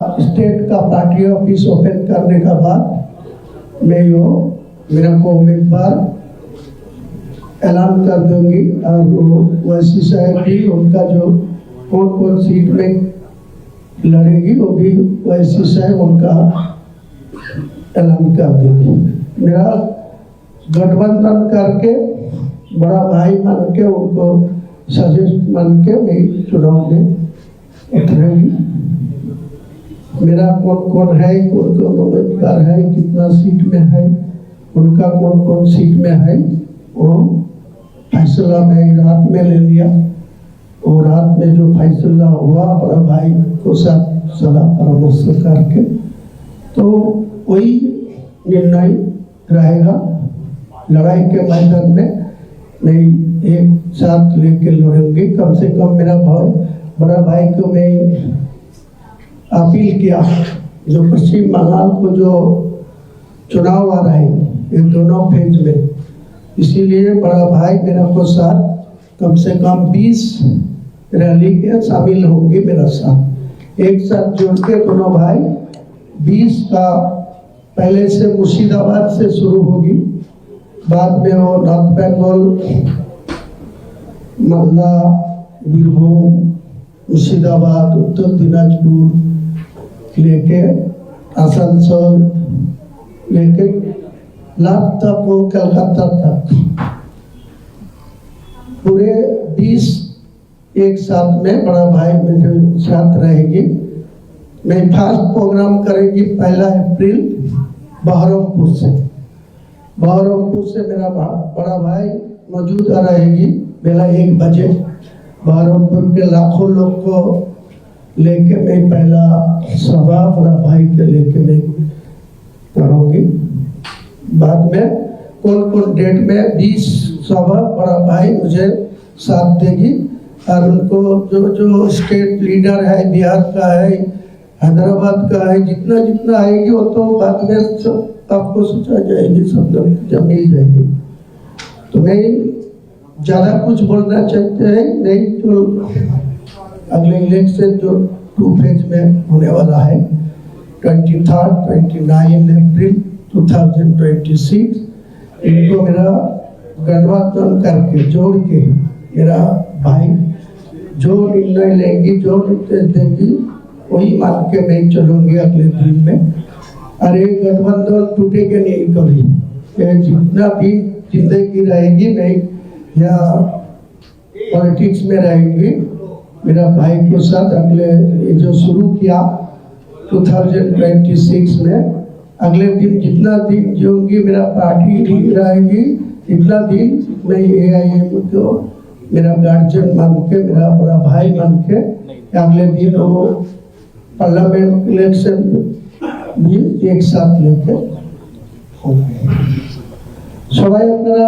State का party office open करने का बाद मैं यो मेरा को उम्मीदवार ऐलान कर दूंगी और वैसी साहब भी उनका जो कौन कौन सीट में लड़ेगी वो भी वैसी साहब उनका ऐलान कर देगी। मेरा गठबंधन करके बड़ा भाई मान के उनको सजेस्ट मान के मैं चुनाव में उतरेगी। मेरा कौन कौन है, कौन कौन उम्मीदवार है, कितना सीट में है, उनका कौन कौन सीट में है, वो फैसला मैं रात में ले लिया। और रात में जो फैसला हुआ बड़ा भाई को साथ सलाह परामर्श करके तो वही निर्णय रहेगा। लड़ाई के मैदान में मैं एक साथ लेके लड़ूंगी। कम से कम मेरा बड़ा भाई को मैं अपील किया, जो पश्चिम बंगाल को जो चुनाव आ रहा है ये दोनों फेज में, इसीलिए बड़ा भाई मेरा को साथ कम से कम 20 रैली के शामिल होंगे मेरा साथ। एक साथ जोड़ के दोनों भाई 20 का पहले से मुर्शिदाबाद से शुरू होगी, बाद में वो नॉर्थ बंगाल, मालदा, बीरभूम, मुर्शिदाबाद, उत्तर दिनाजपुर लेके आसनसोल लेके लास्ट तक वो कलकत्ता तक पूरे 20 एक साथ में बड़ा भाई मेरे साथ रहेगी। मैं फर्स्ट प्रोग्राम करेगी 1 अप्रैल बहरमपुर से। बहरमपुर से मेरा बड़ा भाई मौजूद रहेगी बेला 1 बजे। बहरमपुर के लाखों लोग को लेके मैं पहला सभा बड़ा भाई के लेके मैं करूँगी। बाद में कौन कौन डेट में 20 सभा बड़ा भाई मुझे साथ देगी। और उनको जो स्टेट लीडर है, बिहार का है, हैदराबाद का है, जितना जितना आएगी वो तो बाद में सब आपको सोचा जाएगी, सब लोग जब मिल जाएगी। तो मैं ज़्यादा कुछ बोलना चाहते हैं नहीं, तो अगले इलेक्शन जो 2 फेज में होने वाला है 23 29 अप्रैल 2026, इनको मेरा गठबंधन करके जोड़ के मेरा भाई जो निर्णय लेंगी, जो निर्देश देंगी वही मान के मैं चलूंगी अगले दिन में। अरे गठबंधन टूटेगा नहीं कभी, जितना भी जिंदगी रहेगी मैं या पॉलिटिक्स में रहेंगी मेरा भाई के साथ। अगले जो शुरू किया 2026 में, अगले दिन जितना दिन जीऊंगी मेरा पार्टी रहेगी, इतना दिन मैं AIM को मेरा गार्जियन मान के, मेरा बड़ा भाई मान के, अगले दिन वो पार्लियामेंट इलेक्शन भी एक साथ लेके সবাই আপনারা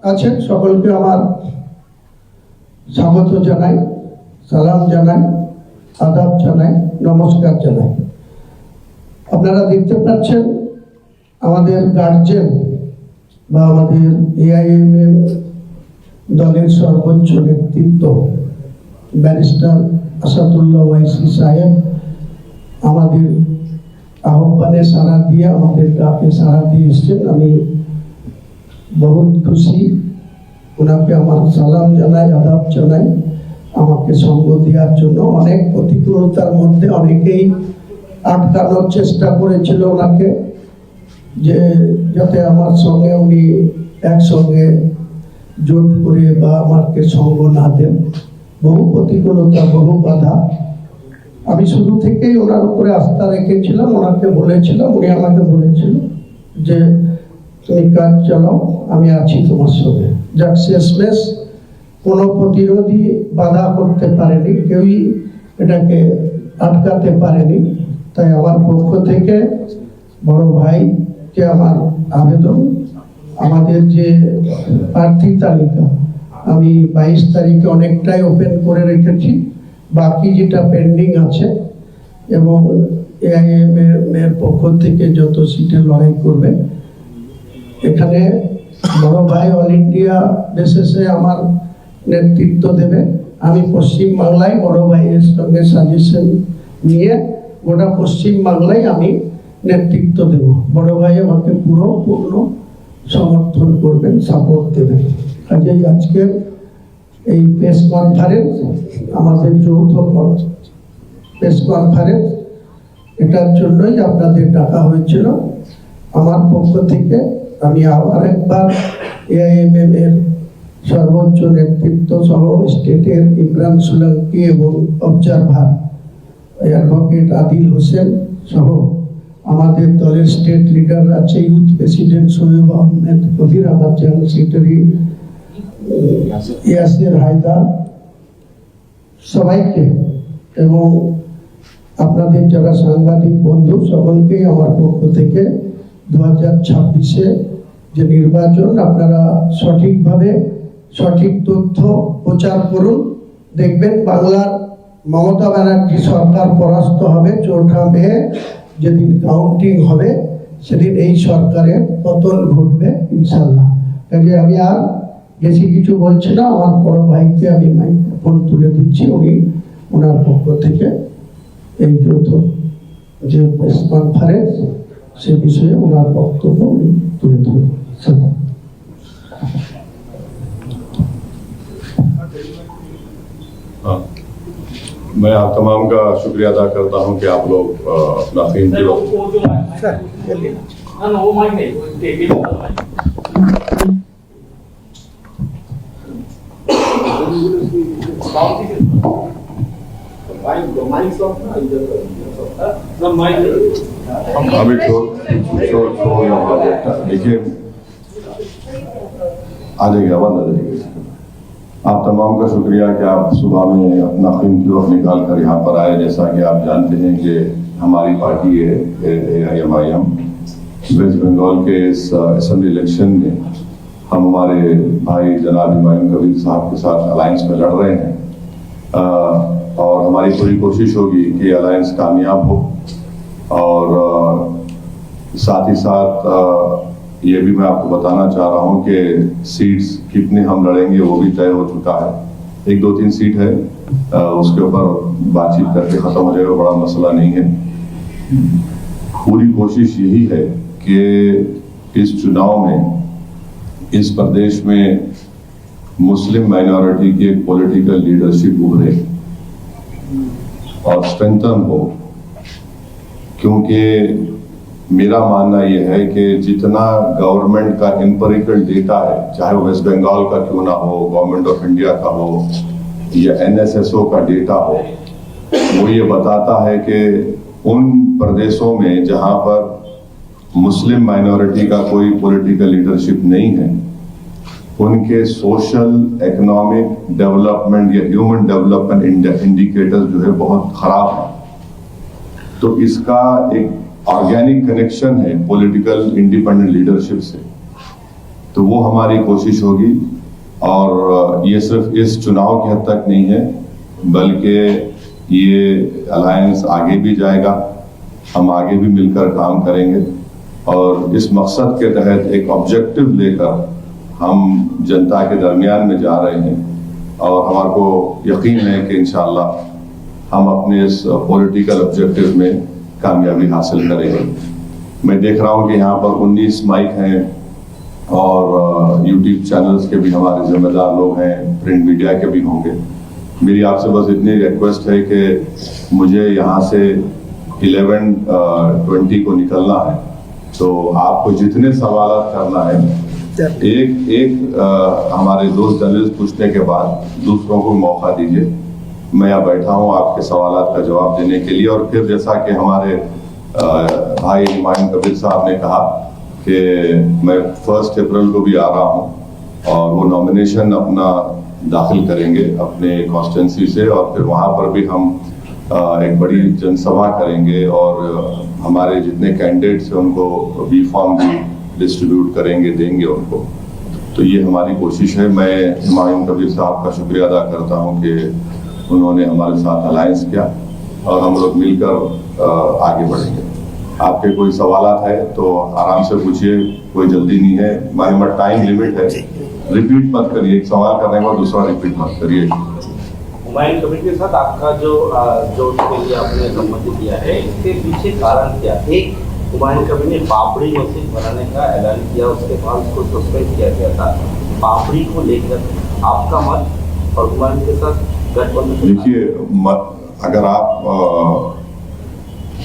আছেন, সকলকে আমার স্বাগত জানাই, সালাম জানাই, আদাব জানাই, নমস্কার জানাই। আপনারা দেখতে পাচ্ছেন আমাদের গার্জিয়ান বা আমাদের AIMM দলের সর্বোচ্চ নেতৃত্ব ব্যারিস্টার আসাদুল্লাহ ওয়াইসি সাহেব আমাদের আহ্বানে সাড়া দিয়ে, আমাদের ডাকে সাড়া দিয়ে এসছেন। আমি বহুত খুশি, ওনাকে আমার সালাম জানাই, আদাব জানাই। আমাকে সঙ্গ দেওয়ার জন্য অনেক প্রতিকূলতার মধ্যে অনেকেই আটকানোর চেষ্টা করেছিল ওনাকে, যে যাতে আমার সঙ্গে উনি একসঙ্গে জোট করে বা আমাকে সঙ্গ না দেন। বহু প্রতিকূলতা, বহু বাধা। আমি শুরু থেকেই ওনার উপরে আস্থা রেখেছিলাম, ওনাকে বলেছিলাম, উনি আমাকে বলেছিল যে তুমি কাজ চালাও, আমি আছি তোমার সঙ্গে। যাক শেষমেশ কোনো প্রতিরোধী বাধা করতে পারেনি, কেউই এটাকে আটকাতে পারেনি। তাই আমার পক্ষ থেকে বড় ভাইকে আমার আবেদন, আমাদের যে প্রার্থী তালিকা আমি 22 তারিখে অনেকটাই ওপেন করে রেখেছি, বাকি যেটা পেন্ডিং আছে এবং AIM এর পক্ষ থেকে যত সিটে লড়াই করবে, এখানে বড় ভাই অল ইন্ডিয়া বেসিসে আমার নেতৃত্ব দেবে। আমি পশ্চিম বাংলায় বড় ভাইয়ের সঙ্গে সাজেশন নিয়ে গোটা পশ্চিম বাংলায় আমি নেতৃত্ব দেব। বড় ভাই আমাকে পুরো পূর্ণ সমর্থন করবেন, সাপোর্ট দেবেন। কাজেই আজকের এই প্রেস কনফারেন্স, আমাদের যৌথ প্রেস কনফারেন্স, এটার জন্যই আপনাদের ডাকা হয়েছিল। আমার পক্ষ থেকে আমি আবার একবার এআইএমএম এর সর্বোচ্চ নেতৃত্ব সহ স্টেটের ইমরান সোলাঙ্কি এবং অবজারভার অ্যাডভোকেট আদিল হোসেন সহ আমাদের দলের স্টেট লিডার আছে, ইউথ প্রেসিডেন্ট সোহেব আহমেদ কবির, আমার জেনারেল সেক্রেটারি ইয়াসির হায়দার, সবাইকে এবং আপনাদের যারা সাংবাদিক বন্ধু সকলকেই আমার পক্ষ থেকে 2026-এ যে নির্বাচন, আপনারা সঠিকভাবে সঠিক তথ্য প্রচার করুন। দেখবেন বাংলার মমতা ব্যানার্জি সরকার পরাস্ত হবে। 4 মে যেদিন কাউন্টিং হবে সেদিন এই সরকারের পতন ঘটবে ইনশাল্লাহ। কাজে আমি আর বেশি কিছু বলছি না, আমার বড় ভাইকে আমি মাইক্রোফোন তুলে দিচ্ছি, উনি ওনার পক্ষ থেকে এই যৌথ যে প্রেস কনফারেন্স সে বিষয়ে ওনার বক্তব্য উনি তুলে ধরবেন। मैं आप तमाम का शुक्रिया अदा करता हूं कि आप लोग अपना कीमती वक्त अभी देखिए आ जाएगा, बंद आ जाएगा। आप तमाम का शुक्रिया कि आप सुबह में अपना कीमती वक्त निकाल कर यहाँ पर आए। जैसा कि आप जानते हैं कि हमारी पार्टी है AIMIM, वेस्ट बंगाल के इस असेंबली इलेक्शन में हम हमारे भाई जनाब हुमायूं कबीर साहब के साथ अलायंस में लड़ रहे हैं और हमारी पूरी कोशिश होगी कि अलायंस कामयाब हो। और साथ ही साथ ये भी मैं आपको बताना चाह रहा हूँ कि सीट्स कितने हम लड़ेंगे वो भी तय हो चुका है। 1-2-3 सीट है, उसके ऊपर बातचीत करके खत्म हो जाएगा, बड़ा मसला नहीं है। पूरी कोशिश यही है कि इस चुनाव में इस प्रदेश में मुस्लिम माइनॉरिटी की एक पॉलिटिकल लीडरशिप उभरे और स्ट्रेंथन हो, क्योंकि मेरा मानना यह है कि जितना गवर्नमेंट का एम्पिरिकल डेटा है, चाहे वो वेस्ट बंगाल का क्यों ना हो, गवर्नमेंट ऑफ इंडिया का हो या NSSO का डेटा हो, वो ये बताता है कि उन प्रदेशों में जहां पर मुस्लिम माइनॉरिटी का कोई पॉलिटिकल लीडरशिप नहीं है, उनके सोशल, इकोनॉमिक डेवलपमेंट या ह्यूमन डेवलपमेंट इंडिकेटर्स जो है बहुत खराब है। तो इसका एक ऑर्गेनिक कनेक्शन है पॉलिटिकल इंडिपेंडेंट लीडरशिप से। तो वो हमारी कोशिश होगी और ये सिर्फ इस चुनाव की हद तक नहीं है, बल्कि ये अलायंस आगे भी जाएगा, हम आगे भी मिलकर काम करेंगे और इस मकसद के तहत एक ऑब्जेक्टिव लेकर हम जनता के दरमियान में जा रहे हैं और हमारे को यकीन है कि इंशाअल्लाह हम अपने इस पॉलिटिकल ऑब्जेक्टिव में कामयाबी हासिल करेंगे। मैं देख रहा हूं कि यहाँ पर 19 माइक हैं और YouTube चैनल्स के भी हमारे जिम्मेदार लोग हैं, प्रिंट मीडिया के भी होंगे। मेरी आपसे बस इतनी रिक्वेस्ट है कि मुझे यहाँ से 11:20 को निकलना है, तो आपको जितने सवाल करना है एक हमारे दोस्त जर्नलिस्ट पूछने के बाद दूसरों को मौका दीजिए। मैं यहाँ बैठा हूँ आपके सवालात का जवाब देने के लिए। और फिर जैसा कि हमारे भाई हुमायूं कबीर साहब ने कहा कि मैं 1 अप्रैल को भी आ रहा हूँ और वो नॉमिनेशन अपना दाखिल करेंगे अपने कॉन्स्टिट्यूंसी से और फिर वहाँ पर भी हम एक बड़ी जनसभा करेंगे और हमारे जितने कैंडिडेट्स हैं उनको बी फॉर्म भी डिस्ट्रीब्यूट करेंगे, देंगे उनको। तो ये हमारी कोशिश है। मैं हुमायूं कबीर साहब का शुक्रिया अदा करता हूँ कि उन्होंने हमारे साथ अलायंस किया और हम लोग मिलकर आगे बढ़ेंगे। आपके कोई सवालात है तो आराम से पूछिए, कोई जल्दी नहीं है, हमारे टाइम लिमिट है। रिपीट मत करिए, एक सवाल करने के बाद दूसरा रिपीट मत करिए। हुमायूं कबीर के साथ आपका जो उसके लिए आपने सम्मति दिया है, इसके पीछे कारण क्या? एक, हुमायूं कबीर ने बाबरी मस्जिद बनाने का ऐलान किया, उसके बाद उसको सस्पेंड किया गया था। बाबरी को लेकर आपका मत और हुमायूं के साथ गठबंधन। देखिए, अगर आप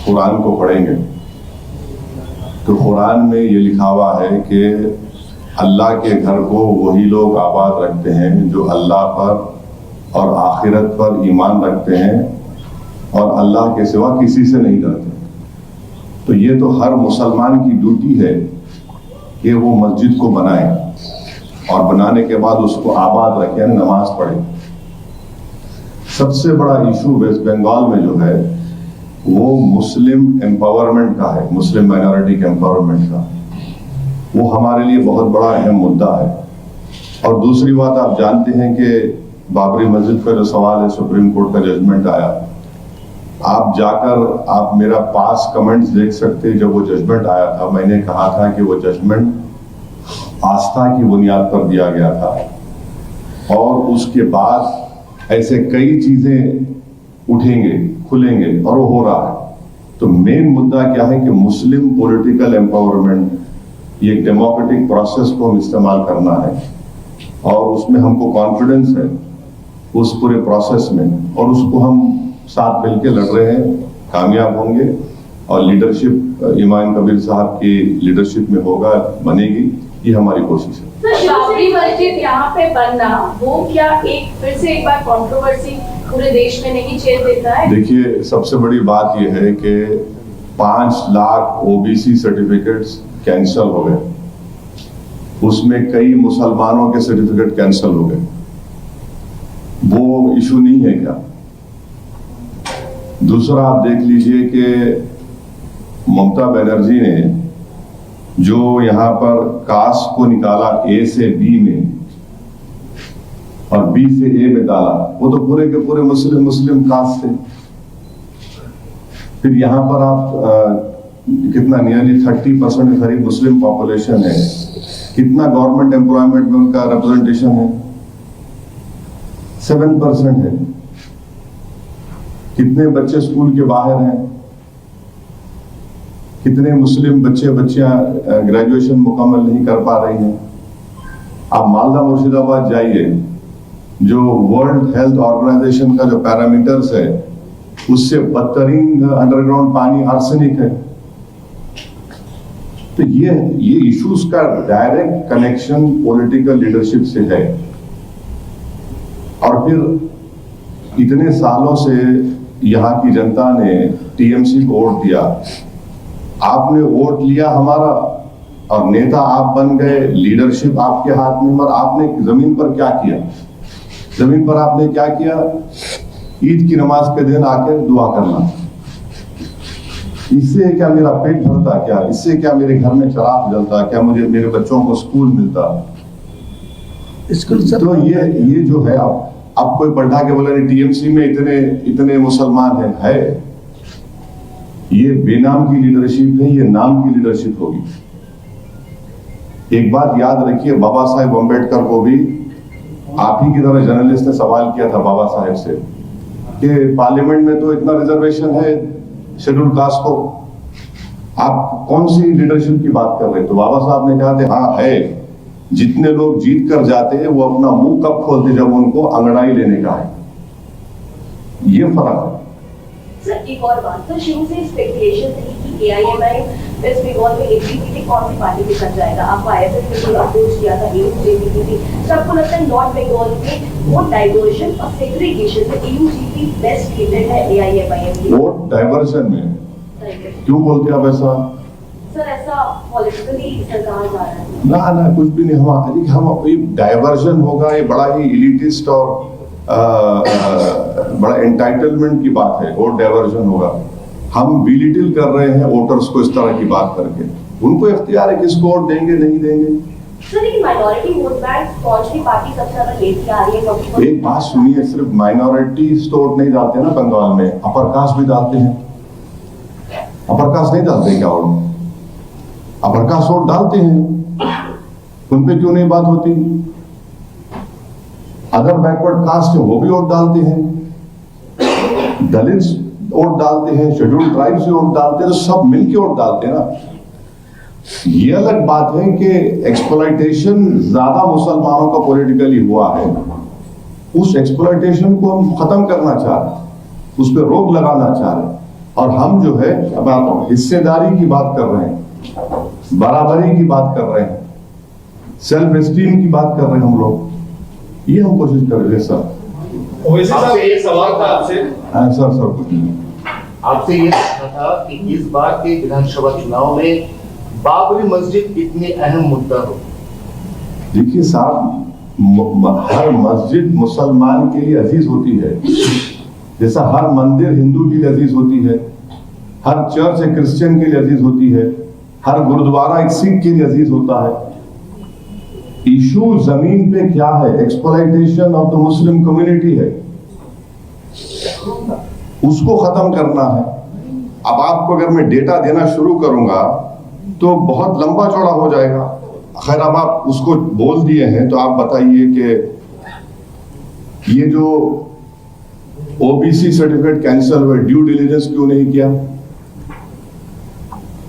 कुरान को पढ़ेंगे तो कुरान में ये लिखा हुआ है कि अल्लाह के घर को वही लोग आबाद रखते हैं जो अल्लाह पर और आखिरत पर ईमान रखते हैं और अल्लाह के सिवा किसी से नहीं डरते। तो ये तो हर मुसलमान की ड्यूटी है कि वो मस्जिद को बनाए और बनाने के बाद उसको आबाद रखें, नमाज पढ़े। सबसे बड़ा इशू वेस्ट बंगाल में जो है वो मुस्लिम एम्पावरमेंट का है, मुस्लिम माइनॉरिटी के एम्पावरमेंट का। वो हमारे लिए बहुत बड़ा अहम मुद्दा है। और दूसरी बात, आप जानते हैं कि बाबरी मस्जिद का जो सवाल है, सुप्रीम कोर्ट का जजमेंट आया, आप जाकर आप मेरा पास कमेंट्स देख सकते हैं। जब वो जजमेंट आया था, मैंने कहा था कि वो जजमेंट आस्था की बुनियाद पर दिया गया था और उसके बाद ऐसे कई चीजें उठेंगे, खुलेंगे और वो हो रहा है। तो मेन मुद्दा क्या है कि मुस्लिम पॉलिटिकल एम्पावरमेंट, ये डेमोक्रेटिक प्रोसेस को हम इस्तेमाल करना है और उसमें हमको कॉन्फिडेंस है उस पूरे प्रोसेस में, और उसको हम साथ मिलकर लड़ रहे हैं, कामयाब होंगे। और लीडरशिप हुमायूं कबीर साहब की लीडरशिप में होगा, बनेगी, ये हमारी कोशिश है। सर, बाबरी मस्जिद यहाँ पे बनना वो क्या फिर से एक बार कंट्रोवर्सी पूरे देश में नहीं छेड़ देता है? देखिए, सबसे बड़ी बात यह है कि 5 लाख ओबीसी सर्टिफिकेट्स कैंसल हो गए, उसमें कई मुसलमानों के सर्टिफिकेट कैंसल हो गए। वो इशू नहीं है क्या? दूसरा, आप देख लीजिए कि ममता बनर्जी ने जो यहां पर कास्ट को निकाला ए से बी में और बी से ए में डाला, वो तो पूरे के पूरे मुस्लिम कास्ट थे। फिर यहां पर आप कितना नियरली 30% के करीब मुस्लिम पॉपुलेशन है। कितना गवर्नमेंट एम्प्लॉयमेंट में उनका रिप्रेजेंटेशन है? 7% है। कितने बच्चे स्कूल के बाहर हैं? कितने मुस्लिम बच्चियां ग्रेजुएशन मुकम्मल नहीं कर पा रही हैं? आप मालदा मुर्शिदाबाद जाइए, जो वर्ल्ड हेल्थ ऑर्गेनाइजेशन का जो पैरामीटर्स है उससे बदतरीन अंडरग्राउंड पानी आर्सेनिक है। तो ये इश्यूज का डायरेक्ट कनेक्शन पॉलिटिकल लीडरशिप से है। और फिर इतने सालों से यहाँ की जनता ने टीएमसी को वोट दिया, आपने वोट लिया हमारा और नेता आप बन गए, लीडरशिप आपके हाथ में, मगर आपने जमीन पर क्या किया? जमीन पर आपने क्या किया? ईद की नमाज के दिन आकर दुआ करना। इससे क्या मेरा पेट भरता? क्या इससे क्या मेरे घर में चिराग जलता? क्या मुझे मेरे बच्चों को स्कूल मिलता? तो ये जो है, अब कोई बढ़ा के बोला नहीं टीएमसी में इतने मुसलमान है। ये बेनाम की लीडरशिप है, ये नाम की लीडरशिप होगी। एक बात याद रखिए, बाबा साहेब अम्बेडकर को भी आप ही की तरह जर्नलिस्ट ने सवाल किया था बाबा साहेब से कि पार्लियामेंट में तो इतना रिजर्वेशन है शेड्यूल कास्ट को, आप कौन सी लीडरशिप की बात कर रहे? तो बाबा साहब ने कहा था हाँ है, जितने लोग जीत कर जाते हैं वो अपना मुंह कब खोलते? जब उनको अंगड़ाई लेने का है। ये फर्क है। सर, एक और बात, तो शुरू से स्पेकुलेशन थी कि एआईएमआईएम वेस्ट बंगाल में एबीवीपी कौन सी पार्टी के साथ जाएगा। आपको आईएफएफ ने भी अप्रोच किया था, एबीवीपी। सबको लगता है नॉर्थ बंगाल में वोट डाइवर्जन और सेग्रीगेशन में एयूजीपी बेस्ट ट्रीटेड है एआईएमआईएम की। वोट डाइवर्जन में क्यों बोलते हैं आप ऐसा? सर, ऐसा पॉलिटिकली सरकार जा रहा है। ना कुछ भी नहीं। हम डाइवर्जन होगा, ये बड़ा ही इलिटिस्ट और बड़ा एंटाइटलमेंट की बात है। वोट डाइवर्जन होगा, हम बिलिटिल कर रहे हैं वोटर्स को इस तरह की बात करके। उनको इख्तियार है किसको वोट देंगे नहीं देंगे। सर, लेकिन माइनॉरिटी वोट बैंक कौन सी पार्टी सबसे ज्यादा लेती आ रही है? एक बात सुनिए, सिर्फ माइनॉरिटीज तो वोट नहीं डालते ना बंगाल में, अपर कास्ट भी डालते हैं। अपर कास्ट नहीं डालते क्या वोट? अपर कास्ट वोट डालते हैं, उन पे क्यों नहीं बात होती? अदर बैकवर्ड कास्ट है वो भी वोट डालते हैं। दलित वोट डालते हैं, शेड्यूल्ड ट्राइब से वोट डालते हैं, तो सब मिलके वोट डालते हैं ना। ये अलग बात है कि एक्सप्लॉइटेशन ज्यादा मुसलमानों का पॉलिटिकली हुआ है, उस एक्सप्लॉइटेशन को हम खत्म करना चाह रहे हैं, उस पर रोक लगाना चाह रहे हैं। और हम जो है, अब आप हिस्सेदारी की बात कर रहे हैं, बराबरी की बात कर रहे हैं, सेल्फ एस्टीम की बात कर रहे हैं हम लोग, ये हम कोशिश कर रहे हैं सर। ओवैसी साहब, एक सवाल था आपसे। हाँ सर कुछ नहीं। आपसे ये पूछना था कि इस बार के विधानसभा चुनाव में बाबरी मस्जिद इतनी अहम मुद्दा हो। देखिए साहब, हर मस्जिद मुसलमान के लिए अजीज होती है, जैसा हर मंदिर हिंदू के लिए अजीज होती है, हर चर्च एक क्रिश्चियन के लिए अजीज होती है, हर गुरुद्वारा एक सिख के लिए अजीज होता है। इशू जमीन पे क्या है? Exploitation of the Muslim community है, उसको खत्म करना है। अब आपको अगर मैं डेटा देना शुरू करूंगा तो बहुत लंबा चौड़ा हो जाएगा। खैर, अब आप उसको बोल दिए हैं तो आप बताइए कि ये जो ओबीसी सर्टिफिकेट कैंसिल हुए, ड्यू डिलिजेंस क्यों नहीं किया?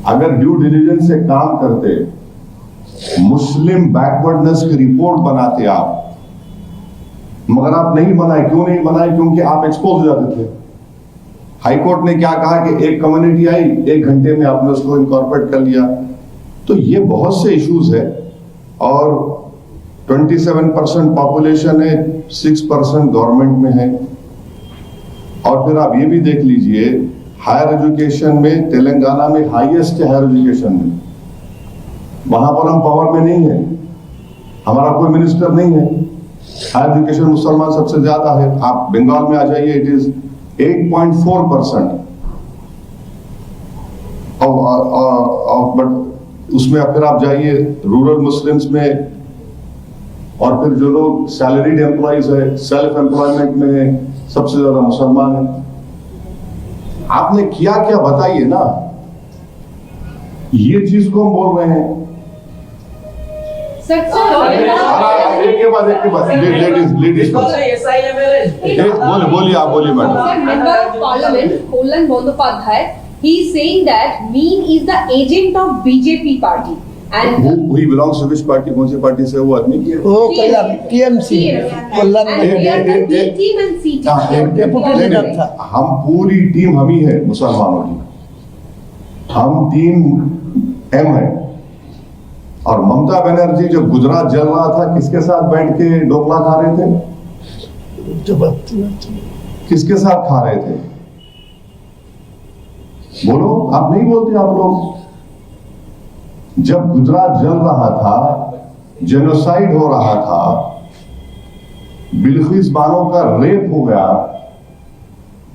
अगर ड्यू डिलिजेंस से काम करते, मुस्लिम बैकवर्डनेस की रिपोर्ट बनाते आप, मगर आप नहीं बनाए। क्यों नहीं बनाए? क्योंकि आप एक्सपोज हो जाते थे। हाईकोर्ट ने क्या कहा कि एक कम्युनिटी आई, 1 घंटे में आपने उसको इनकॉर्पोरेट कर लिया। तो ये बहुत से इश्यूज है, और 27% पॉपुलेशन है, 6% गवर्नमेंट में है। और फिर आप ये भी देख लीजिए, हायर एजुकेशन में तेलंगाना में हाईएस्ट है हायर एजुकेशन में, वहां पर हम पावर में नहीं है, हमारा कोई मिनिस्टर नहीं है। हायर एजुकेशन मुसलमान सबसे ज्यादा है। आप बंगाल में आ जाइए, इट इज 8.4%। बट उसमें फिर आप जाइए रूरल मुस्लिम्स में, और फिर जो लोग सैलरीड एम्प्लॉइज है, सेल्फ एम्प्लॉयमेंट में है, सबसे ज्यादा मुसलमान है। आपने किया क्या बताइए ना, ये चीज को हम बोल रहे हैं। एक के बाद लेडीज बोलिए, आप बोलिए madam. Member of Parliament Kollan Bandyopadhyay, he is saying that Meen is the agent of BJP party and Who he belongs to which party? कौन सी पार्टी से वो आदमी? वो कल्याण TMC Kalyan and we are the B team and C team. Deputy leader था। हम पूरी team हम ही है मुसलमानों की, हम टीम M है। और ममता बनर्जी जो गुजरात जल रहा था, किसके साथ बैठ के ढोकला खा रहे थे? किसके साथ खा रहे थे? बोलो, आप नहीं बोलते आप लोग। जब गुजरात जल रहा था, जेनोसाइड हो रहा था, बिल्किस बानो का रेप हो गया,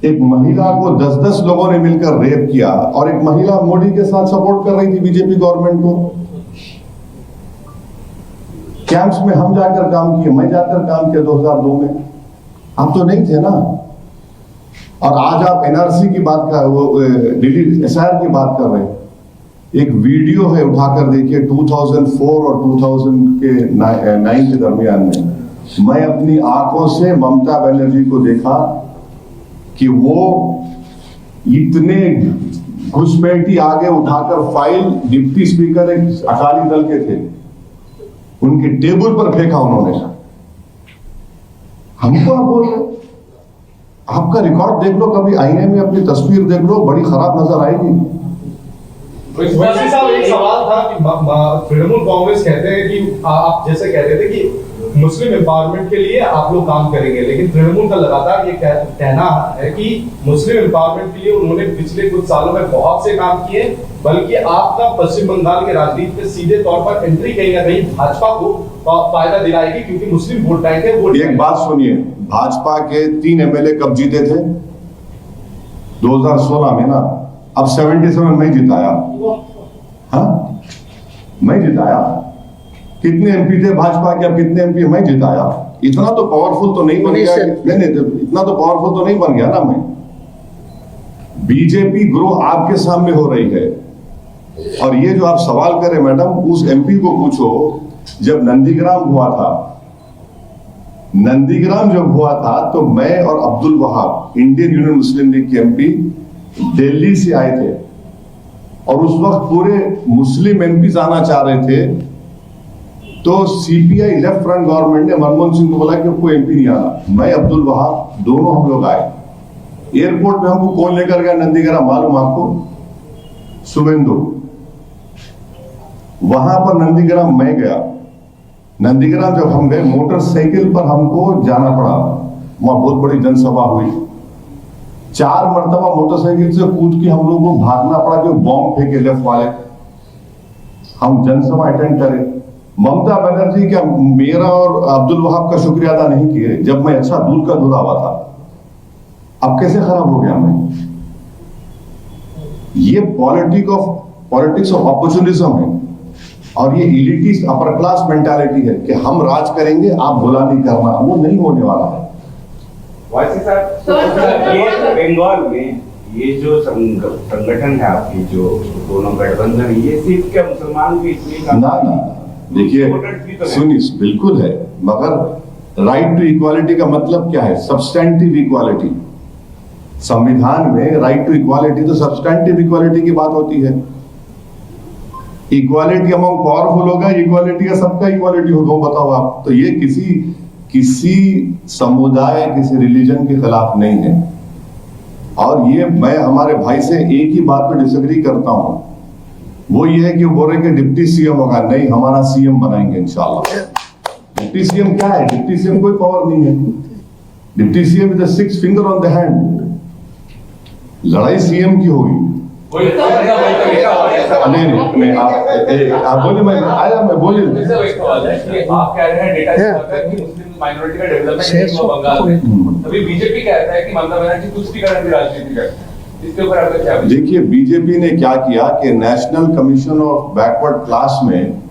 एक महिला को 10-10 लोगों ने मिलकर रेप किया, और एक महिला मोदी के साथ सपोर्ट कर रही थी बीजेपी गवर्नमेंट को। कैंप्स में हम जाकर काम किए, मैं जाकर काम किया 2002 में, आप तो नहीं थे ना। और आज आप एनआरसी की बात कर, वो SIR की बात कर रहे हैं। एक वीडियो है, उठाकर देखिए, 2004 और 2009 के दरमियान में मैं अपनी आंखों से ममता बनर्जी को देखा कि वो इतने घुसपैठी आगे उठाकर फाइल डिप्टी स्पीकर एक अकाली दल के थे, उनके टेबल पर फेंका उन्होंने। हमको आप बोल रहे, आपका रिकॉर्ड देख लो, कभी आईने में अपनी तस्वीर देख लो, बड़ी खराब नजर आएगी। वैसे साहब, एक सवाल था कि तृणमूल कांग्रेस कहते हैं कि आप जैसे कहते थे कि मुस्लिम एम्पावरमेंट के लिए आप लोग काम करेंगे, लेकिन तृणमूल का लगातार ये कहना है कि मुस्लिम एम्पावरमेंट के लिए उन्होंने पिछले कुछ सालों में बहुत से काम किए, बल्कि आपका पश्चिम बंगाल के राजनीति में सीधे तौर पर एंट्री कहीं ना कहीं भाजपा को फायदा दिलाएगी, क्योंकि मुस्लिम वोट बैंक है। एक बात सुनिए, भाजपा के 3 MLA कब जीते थे? 2016 में ना। अब 77 मैं जिताया, हाँ मैं जिताया। कितने MP थे भाजपा के, अब कितने MP मैं जिताया। इतना तो पावरफुल तो नहीं बन गया, नहीं इतना तो पावरफुल तो नहीं बन गया ना मैं। बीजेपी ग्रो आपके सामने हो रही है। और ये जो आप सवाल करें मैडम, उस MP को पूछो, जब नंदीग्राम हुआ था नंदीग्राम जब हुआ था तो मैं और अब्दुल वहाब इंडियन यूनियन मुस्लिम लीग के एमपी दिल्ली से आए थे और उस वक्त पूरे मुस्लिम एमपी आना चाह रहे थे, तो सीपीआई लेफ्ट फ्रंट गवर्नमेंट ने मनमोहन सिंह को बोला कि कोई एमपी नहीं आना। मैं अब्दुल वहाब दोनों हम लोग आए। एयरपोर्ट पे हमको कौन लेकर गया नंदीग्राम मालूम आपको? शुभेंदु। वहां पर नंदीग्राम मैं गया। नंदीग्राम जब हम गए मोटरसाइकिल पर हमको जाना पड़ा, वहां बहुत बड़ी जनसभा हुई। 4 मरतबा मोटरसाइकिल से कूद के हम लोग को भागना पड़ा कि बॉम्ब फेंके लेफ्ट वाले। हम जनसभा अटेंड करें। ममता बनर्जी क्या मेरा और अब्दुल वहाब का शुक्रिया अदा नहीं किए जब मैं अच्छा दूर का दुलावा था? अब कैसे खराब हो गया मैं? ये पॉलिटिक्स ऑफ अपॉर्चुनिज्म है और ये इलिटिस्ट अपर क्लास मेंटालिटी है कि हम राज करेंगे, आप गुलामी करना, वो नहीं होने वाला है। ये बंगाल में ये जो संगठन है आपकी, जो दोनों गठबंधन, ये सिर्फ क्या मुसलमान भी इसमें ना देखिए सुनिए, बिल्कुल है, मगर राइट टू इक्वालिटी का मतलब क्या है? Substantive equality. संविधान में राइट टू इक्वालिटी तो सब्सटेंटिव इक्वालिटी की बात होती है। इक्वालिटी अमंग पावरफुल होगा, इक्वालिटी का सबका इक्वालिटी होगा, बताओ आप। तो ये किसी समुदाय, किसी रिलीजन के खिलाफ नहीं है। और ये मैं हमारे भाई से एक ही बात पे डिसएग्री करता हूं, वो ये है कि वो बोल रहे कि डिप्टी सीएम होगा। नहीं, हमारा सीएम बनाएंगे इंशाल्लाह। डिप्टी सीएम क्या है? डिप्टी सीएम कोई पावर नहीं है। Deputy CM is the 6th finger on the hand. लड़ाई सीएम की होगी। नहीं, आप बोलिए, मैं आया, मैं बोलिए। आप कह रहे हैं डेटा कि मुस्लिम माइनॉरिटी का डेवलपमेंट नहीं हुआ बंगाल में। अभी बीजेपी कहता है कि ममता बनर्जी तुष्टिकरण की राजनीति करती है। इसके ऊपर आपका क्या? देखिए, बीजेपी ने क्या किया कि national commission of backward class में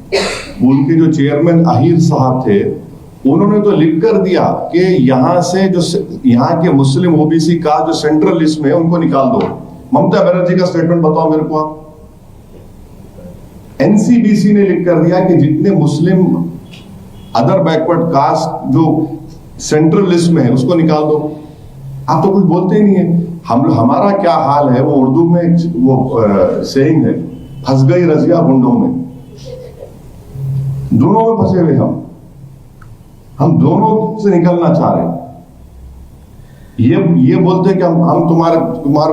उनके जो चेयरमैन अहीर साहब थे, उन्होंने तो लिख कर दिया कि यहां से जो यहाँ के मुस्लिम ओबीसी का जो सेंट्रल लिस्ट में है उनको निकाल दो। ममता बनर्जी का स्टेटमेंट बताओ मेरे को आप। एनसीबीसी ने लिख कर दिया कि जितने मुस्लिम अदर बैकवर्ड कास्ट जो सेंट्रल लिस्ट में है उसको निकाल दो। आप तो कुछ बोलते ही नहीं है। हमारा क्या हाल है, वो उर्दू में वो सेइंग है, फंस गई रजिया गुंडों में। दोनों में फंसे हुए हम दोनों से निकलना चाह रहे हैं। ये बोलते हैं कि हम तुम्हारे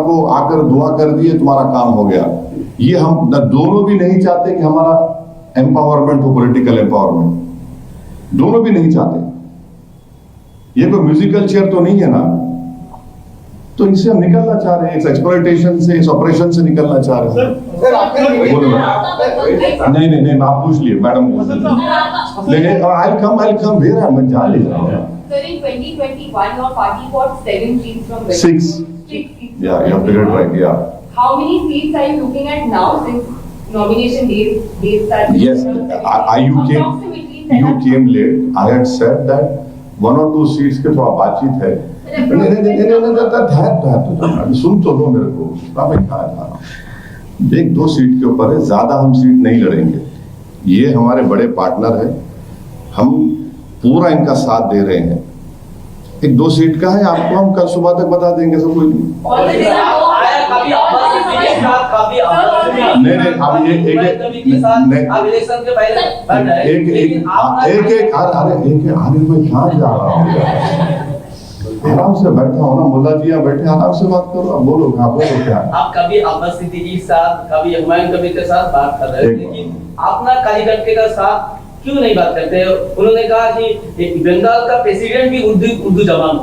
को आकर दुआ कर दिए, तुम्हारा काम हो गया। ये हम दोनों भी नहीं चाहते कि हमारा एम्पावरमेंट हो, पॉलिटिकल एम्पावरमेंट। दोनों भी नहीं चाहते। ये कोई म्यूजिकल चेयर तो नहीं है ना। तो इनसे हम निकलना चाह रहे हैं, इस एक्सप्लॉयटेशन से, इस ऑपरेशन से निकलना चाह रहे हैं। नहीं, आप पूछ लिए मैडम। लेकिन आई कम वेयर मैं जा ले रहा हूं। Sir, in 2021, your party got 7 seats from 6. Yeah, you have to get right. Yeah. How many seats are you looking at now since nomination dates start? Yes, you came late. I had said that 1 or 2 seats के थोड़ा बातचीत है। नहीं, सुन तो लो मेरे को। एक 2 seat के ऊपर है, ज्यादा हम सीट नहीं लड़ेंगे। ये हमारे बड़े पार्टनर है, हम पूरा इनका साथ दे रहे हैं। 1-2 सीट का है, आपको हम कल सुबह तक बता देंगे। सब कोई नहीं, अब मैं कहाँ जा रहा हूँ? आराम से बैठा हो ना, मुल्ला जी यहाँ बैठे, आराम से बात करो। आप बोलो, बोलो क्या? आप कभी अब्बास सिद्दीकी के साथ, कभी हुमायूं कबीर के साथ बात कर रहे हैं, लेकिन अपना कालीगढ़ के साथ क्यों नहीं बात करते? उन्होंने कहा कि बंगाल का प्रेसिडेंट भी उर्दू जबान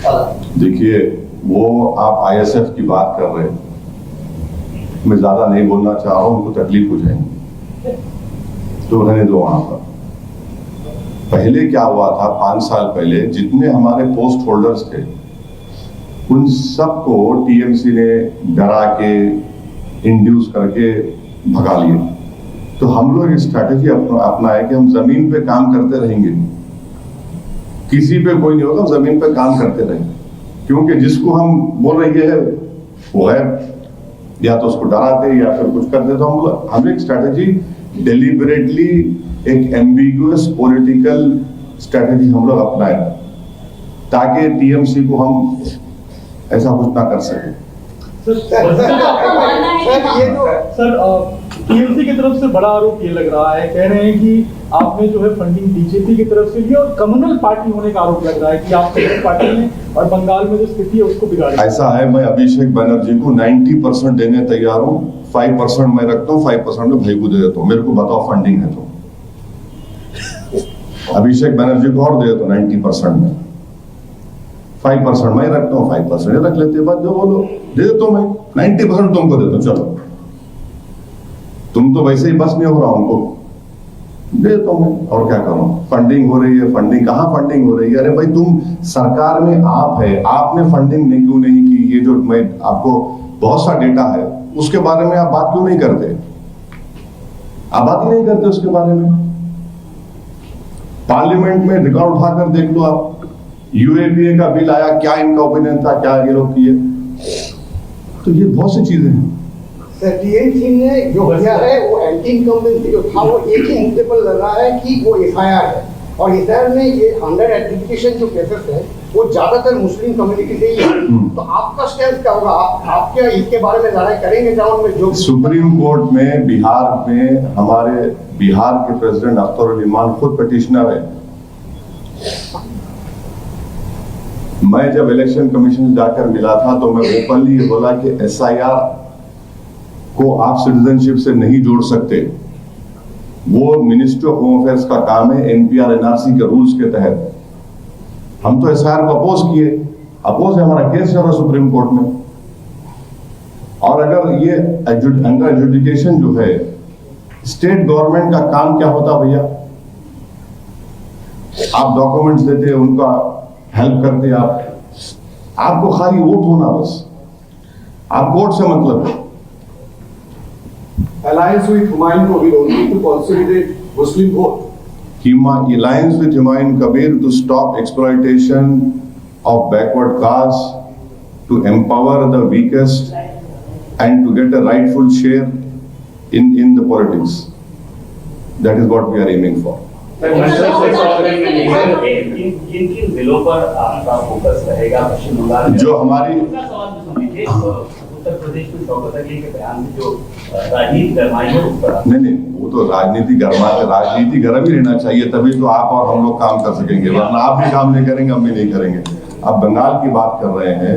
वाला। देखिए, वो आप आईएसएफ की बात कर रहे हैं, मैं ज्यादा नहीं बोलना चाह रहा हूँ, उनको तकलीफ हो जाएगी, तो रहने दो वहां पर। पहले क्या हुआ था, 5 साल पहले जितने हमारे पोस्ट होल्डर्स थे उन सबको टीएमसी ने डरा के, इंड्यूस करके भगा लिए। तो हम लोग स्ट्रैटेजी अपना है कि हम जमीन पे काम करते रहेंगे, किसी पे कोई नहीं होगा, जमीन पे काम करते रहेंगे। क्योंकि जिसको हम बोल रहे हैं वो है, या तो उसको डराते या फिर कुछ करते। तो हम एक स्ट्रैटेजी डेलिबरेटली, एक एम्बिगुअस पॉलिटिकल स्ट्रैटेजी हम लोग अपनाए। ताकि टीएमसी को हम ऐसा कुछ ना कर सके। टीएमसी की तरफ से बड़ा आरोप ये लग रहा है, कह रहे हैं कि आपने जो है फंडिंग बीजेपी की तरफ से ली और कम्युनल पार्टी होने का आरोप लग रहा है कि आप कम्युनल पार्टी ने और बंगाल में जो स्थिति है उसको बिगाड़ी। ऐसा है, मैं अभिषेक बनर्जी को 90% देने तैयार हूँ, 5% मैं रखता हूँ, 5% में भाई को दे देता हूँ। मेरे को बताओ फंडिंग है तो अभिषेक बनर्जी को और दे देता हूँ 90% में, 5% मैं रखता हूँ, 5% रख लेते, बात जो बोलो दे देता हूँ, मैं 90% तुमको देता हूँ। चलो तुम तो वैसे ही बस नहीं हो रहा, उनको दे देता हूँ मैं, और क्या करूँ। फंडिंग हो रही है, फंडिंग कहाँ फंडिंग हो रही है? अरे भाई तुम सरकार में आप है, आपने फंडिंग नहीं क्यों नहीं की? ये जो मैं आपको बहुत सा डेटा है उसके बारे में आप बात क्यों नहीं करते? आप बात ही नहीं करते उसके बारे में। पार्लियामेंट में रिकॉर्ड उठाकर देख लो आप, यूएपीए का बिल आया, क्या इनका ओपिनियन था, क्या ये लोग किए। तो ये बहुत सी चीजें हैं। टीएमसी ने जो किया है वो एंटी इनकम्बेंसी जो था वो एक ही मुद्दे पर लग रहा है कि वो एफआईआर है, और एफआईआर में ये अंडर एडजुडिकेशन जो केसेस है वो ज्यादातर मुस्लिम कम्युनिटी से ही है। तो आपका स्टैंड क्या होगा? आप क्या इसके बारे में लड़ाई करेंगे ग्राउंड में? जो सुप्रीम कोर्ट में बिहार में हमारे बिहार के प्रेसिडेंट अख्तर इमान खुद पिटिशनर है। मैं जब इलेक्शन कमीशन से जाकर मिला था तो मैं ओपनली ये बोला कि एसआईआर को आप सिटीजनशिप से नहीं जोड़ सकते, वो मिनिस्ट्री ऑफ होम अफेयर्स का काम है एनपीआर एनआरसी के रूल्स के तहत। हम तो एसआईआर को अपोज किए, अपोज है, हमारा केस चल रहा सुप्रीम कोर्ट में। और अगर ये अंडर एडजुडिकेशन जो है, स्टेट गवर्नमेंट का काम क्या होता भैया? आप डॉक्यूमेंट्स देते, उनका हेल्प करते, आपको खाली वोट होना बस, आप वोट से मतलब है। Alliance with Humayun Kabir only to consolidate Muslim vote. Alliance with Humayun Kabir to stop exploitation of backward castes, to empower the weakest, and to get a rightful share in the politics. That is what we are aiming for. किन जिलों पर आपका focus रहेगा? पश्चिम बंगाल जो हमारी उत्तर प्रदेश में सौगत के बयान में जो राजनीति गरमाई है उस पर नहीं, वो तो राजनीति गर्म ही रहना चाहिए, तभी तो आप और हम लोग काम कर सकेंगे, वरना आप भी काम नहीं करेंगे, हम भी नहीं करेंगे। अब बंगाल की बात कर रहे हैं,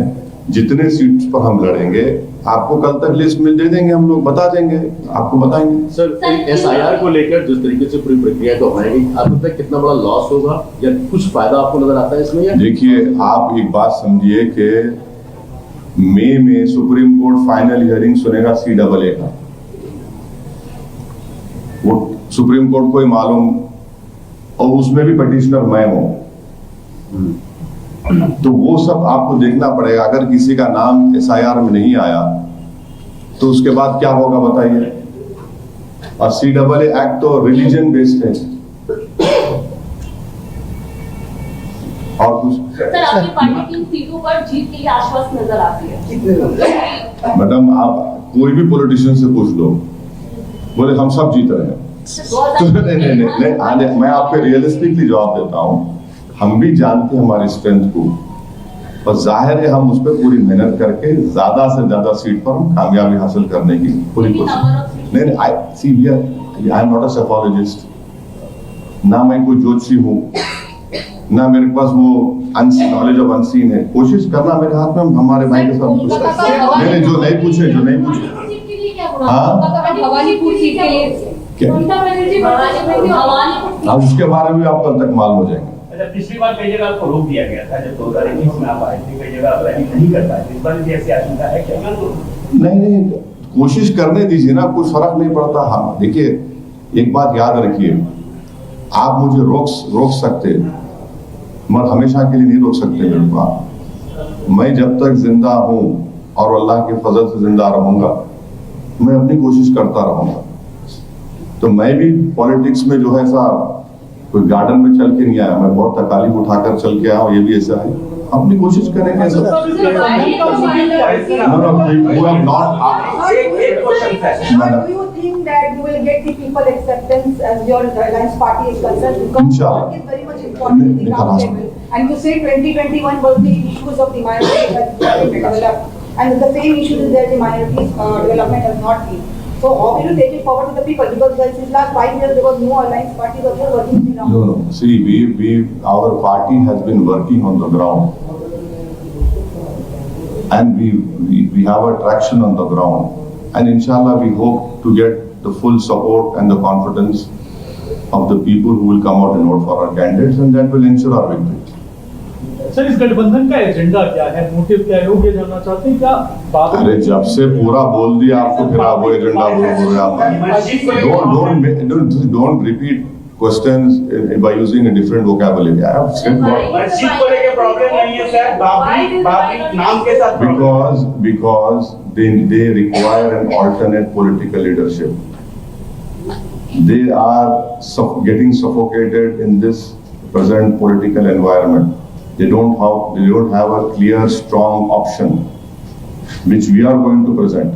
जितने सीट्स पर हम लड़ेंगे आपको कल तक लिस्ट मिल दे देंगे, हम लोग बता देंगे, आपको बताएंगे। सर एसआईआर को लेकर जिस तरीके से पूरी प्रक्रिया तो होगी, आपको तक कितना बड़ा लॉस होगा या कुछ फायदा आपको नजर आता है इसमें? देखिए, आप एक बात समझिए कि मई में सुप्रीम कोर्ट फाइनल हियरिंग सुनेगा CAA का, वो सुप्रीम कोर्ट को ही मालूम, और उसमें भी पिटिशनर मैं हूं, तो वो सब आपको देखना पड़ेगा। अगर किसी का नाम एसआईआर में नहीं आया तो उसके बाद क्या होगा बताइए। और CAA एक्ट तो रिलीजन बेस्ड है। और कुछ सर, आपकी पार्टी की सीटों पर जीत के लिए आश्वस्त नजर आती है? मैडम, आप कोई भी पॉलिटिशियन से पूछ लो, बोले हम सब जीत रहे हैं। नहीं, मैं आपको रियलिस्टिकली जवाब देता हूँ, हम भी जानते हैं हमारी स्ट्रेंथ को, और जाहिर है हम उस पर पूरी मेहनत करके ज्यादा से ज्यादा सीट पर हम कामयाबी हासिल करने की पूरी कोशिश। नहीं, I am not a psephologist, ना मैं कोई ज्योतिषी हूँ, ना मेरे पास वो नॉलेज ऑफ अनसीन है। कोशिश करना मेरे हाथ में, हमारे भाई के साथ नहीं, जो नहीं पूछे हाँ, उसके बारे में आप कल तक मालूम हो जाएंगे। अच्छा, पिछली बार कई जगह आपको रोक दिया गया था जब 2021 में आप आए थे, कई जगह आप रैली नहीं कर पाए थे, इस बार भी ऐसी आशंका है क्या? नहीं, कोशिश करने दीजिए ना, कुछ फर्क नहीं पड़ता। हाँ देखिए, एक बात याद रखिए, आप मुझे रोक सकते मगर हमेशा के लिए नहीं रोक सकते मेरे को आप। मैं जब तक जिंदा हूं और अल्लाह के फजल से जिंदा रहूंगा, मैं अपनी कोशिश करता रहूंगा। तो मैं भी पॉलिटिक्स में जो है ऐसा कोई गार्डन में चल के नहीं आया, मैं बहुत तकालीफ उठाकर चल के आया हूं, ये भी ऐसा है। अपनी कोशिश करेंगे। क्वेश्चन है Do you think that you will get the people acceptance as your alliance party is concerned? Because Inshallah. work is very much important at the ground level. And you say 2021 was the issues of the minorities that have been developed. And the same issues is there, the minorities development has not been. So how will you take it forward to the people? Because since last 5 years there was no alliance party that was working in the ground. No. See, our party has been working on the ground. And we have a traction on the ground. And inshallah, we hope to get the full support and the confidence of the people who will come out and vote for our candidates, and that will ensure our victory. Sir, इस गठबंधन का agenda क्या है, motive क्या है, लोग ये जानना चाहते हैं क्या? अरे जब से पूरा बोल दिया आपको, फिर आप वो एजेंडा बोल रहे हैं। Don't repeat questions by using a different vocabulary. I have said what. मस्जिद को लेके प्रॉब्लम नहीं है सर, बाबरी नाम के साथ Because they require an alternate political leadership. They are getting suffocated in this present political environment. They don't have a clear, strong option, which we are going to present.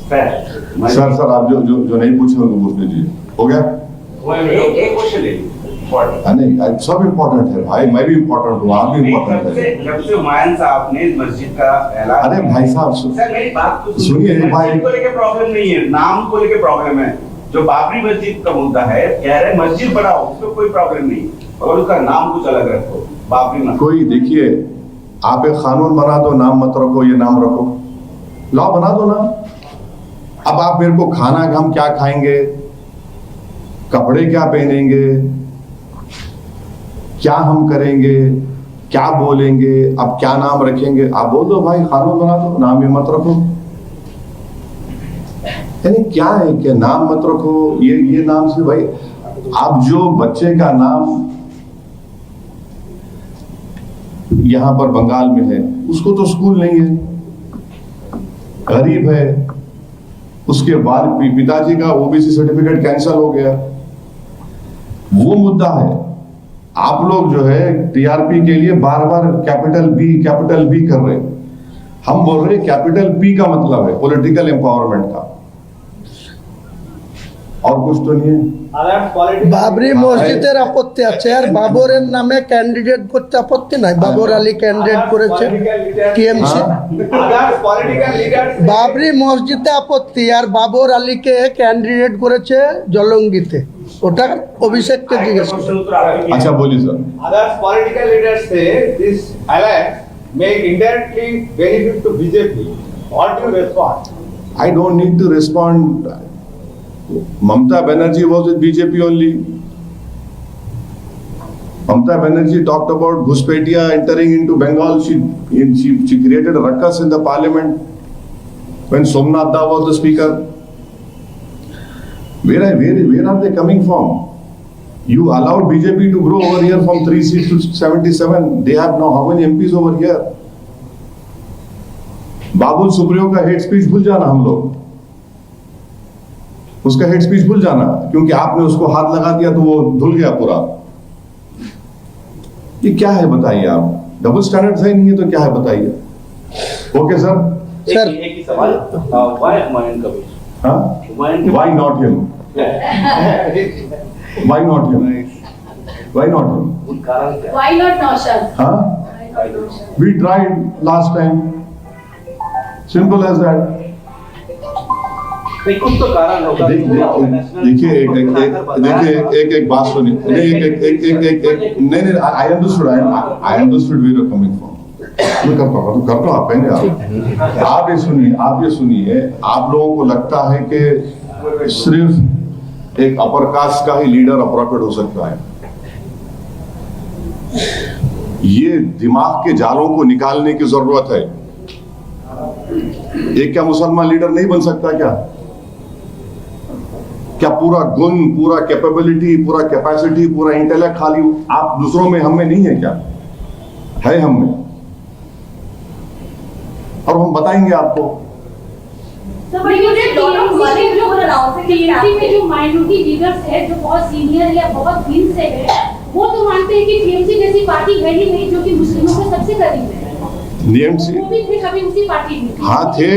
Sir आप जो नहीं पूछे उनको पूछ लीजिए। हो गया? एक क्वेश्चन ले नहीं, सब इम्पोर्टेंट है भाई, मैं भी इम्पोर्टेंट हूँ, आप भी इम्पोर्टेंट है। जब से हुमायूं साहब ने इस मस्जिद का ऐलान, अरे भाई साहब सर मेरी बात तो सुनिए भाई, मस्जिद को लेके प्रॉब्लम नहीं है, नाम को लेके प्रॉब्लम है। जो बाबरी मस्जिद का मुद्दा है, कह रहे मस्जिद बढ़ाओ, उसमें कोई प्रॉब्लम नहीं, और उसका नाम कुछ अलग रखो। बाबरी मस्जिद कोई देखिए, आप एक कानून बना दो, नाम मत रखो, ये नाम रखो, लॉ बना दो ना। अब आप मेरे को खाना हम क्या खाएंगे, कपड़े क्या पहनेंगे, क्या हम करेंगे, क्या बोलेंगे, अब क्या नाम रखेंगे, आप बोल दो भाई, कानून बना दो, नाम ही मत रखो। यानी क्या है कि नाम मत रखो, ये नाम से भाई, आप जो बच्चे का नाम यहां पर बंगाल में है, उसको तो स्कूल नहीं है, गरीब है, उसके बाद पिताजी का ओबीसी सर्टिफिकेट कैंसिल हो गया, वो मुद्दा है। आप लोग जो है टीआरपी के लिए बार बार कैपिटल बी कर रहे हैं। हम बोल रहे हैं कैपिटल पी का मतलब है पॉलिटिकल एम्पावरमेंट का, और कुछ तो नहीं है। বাবরি মসজিদের আপত্তি আছে, আর বাবরের নামে ক্যান্ডিডেট করতে আপত্তি নাই। বাবর আলী ক্যান্ডিডেট করেছে টিএমসি। বাবরি মসজিদে আপত্তি, আর বাবর আলীকে ক্যান্ডিডেট করেছে জলঙ্গিতে, ওটা অভিষেককে জিজ্ঞেস করুন। अच्छा बोलिए sir. Others political leaders say this alliance may indirectly benefit to BJP. What do you respond? I don't need to respond. Mamata Banerjee was with BJP only. Mamata Banerjee talked about Ghuspetia entering into Bengal. She created a ruckus in the parliament when Somnath Da was the speaker. Where are they coming from? You allowed BJP to grow over here from 3 seats to 77. They have now how many MPs over here? Babul Supriyo का head speech भूल जाना, हम लोग उसका head speech भूल जाना, क्योंकि आपने उसको हाथ लगा दिया तो वो धुल गया पूरा। ये क्या है बताइए आप? डबल स्टैंडर्ड सही नहीं है तो क्या है बताइए? Okay sir. एक ही सवाल, व्हाई हुमायूं कबीर? हाँ, why not him? Why not him? Why not him? कारण क्या? Why not Naushad? हाँ, we tried last time. Simple as that. नहीं, कुछ तो कारण होगा। देखिए एक बात सुनिए, नहीं, I understood where you're coming from. मैं करता हूँ, करता हूँ, पहले आप ये सुनिए, आप लोगों को लगता है कि सिर्फ एक अपर कास्ट का ही लीडर अप्रोप्रिएट हो सकता है। ये दिमाग के जालों को निकालने की जरूरत है। एक क्या मुसलमान लीडर नहीं बन सकता क्या? क्या पूरा गुण, पूरा कैपेबिलिटी, पूरा कैपेसिटी, पूरा इंटेलेक्ट खाली आप दूसरों में, हम में नहीं है क्या? है हम में, और हम बताएंगे आपको। टीएमसी में जो माइनॉरिटी लीडर्स है, जो बहुत सीनियर या बहुत दिन से है, वो तो मानते हैं कि टीएमसी जैसी पार्टी है ही नहीं जो कि मुस्लिमों के सबसे करीब है। DMC वो भी थे कभी उसी पार्टी में। हाँ थे,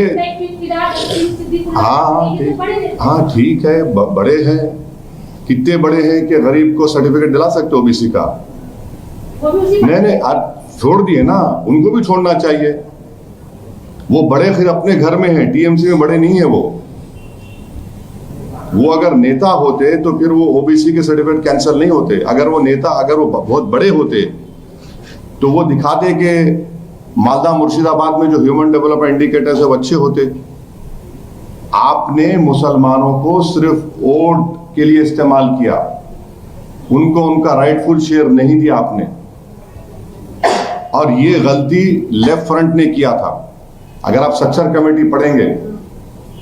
हाँ ठीक है, बड़े हैं, कितने बड़े हैं कि गरीब को सर्टिफिकेट दिला सकते हो ओबीसी का? नहीं, छोड़ दिए ना, उनको भी छोड़ना चाहिए। वो बड़े फिर अपने घर में हैं, टीएमसी में बड़े नहीं है वो अगर नेता होते तो फिर वो ओबीसी के सर्टिफिकेट कैंसिल नहीं होते। अगर वो नेता, अगर वो बहुत बड़े होते तो वो दिखाते कि मालदा मुर्शिदाबाद में जो ह्यूमन डेवलपमेंट इंडिकेटर्स है वो अच्छे होते। आपने मुसलमानों को सिर्फ वोट के लिए इस्तेमाल किया, उनको उनका राइटफुल शेयर नहीं दिया आपने, और ये गलती लेफ्ट फ्रंट ने किया था। अगर आप सच्चर कमेटी पढ़ेंगे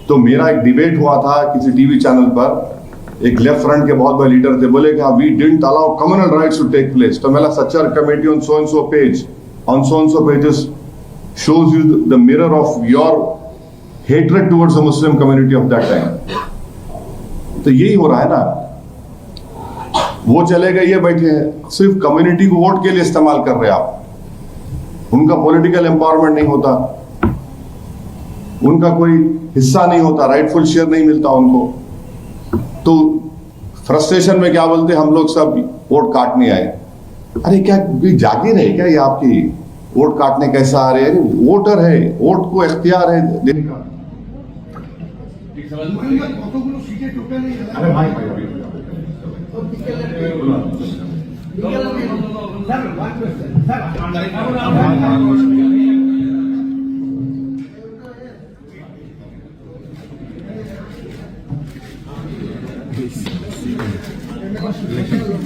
तो मेरा एक डिबेट हुआ था किसी टीवी चैनल पर, एक लेफ्ट फ्रंट के बहुत बड़े लीडर थे, बोले कि we didn't allow communal riots to take place. तो मेरा Sachar committee on so and so page, on so and so pages shows you the mirror of your hatred towards the Muslim community of that time. तो यही हो रहा है ना, वो चले गए, ये बैठे हैं, सिर्फ कम्युनिटी को वोट के लिए इस्तेमाल कर रहे हैं आप। उनका पॉलिटिकल एम्पावरमेंट नहीं होता, उनका कोई हिस्सा नहीं होता, राइटफुल शेयर नहीं मिलता उनको। तो फ्रस्ट्रेशन में क्या बोलते, हम लोग सब वोट काटने आए। अरे क्या जागीर है क्या ये आपकी? वोट काटने कैसा आ रहे हैं? वोटर है, वोट को इख्तियार है देने का।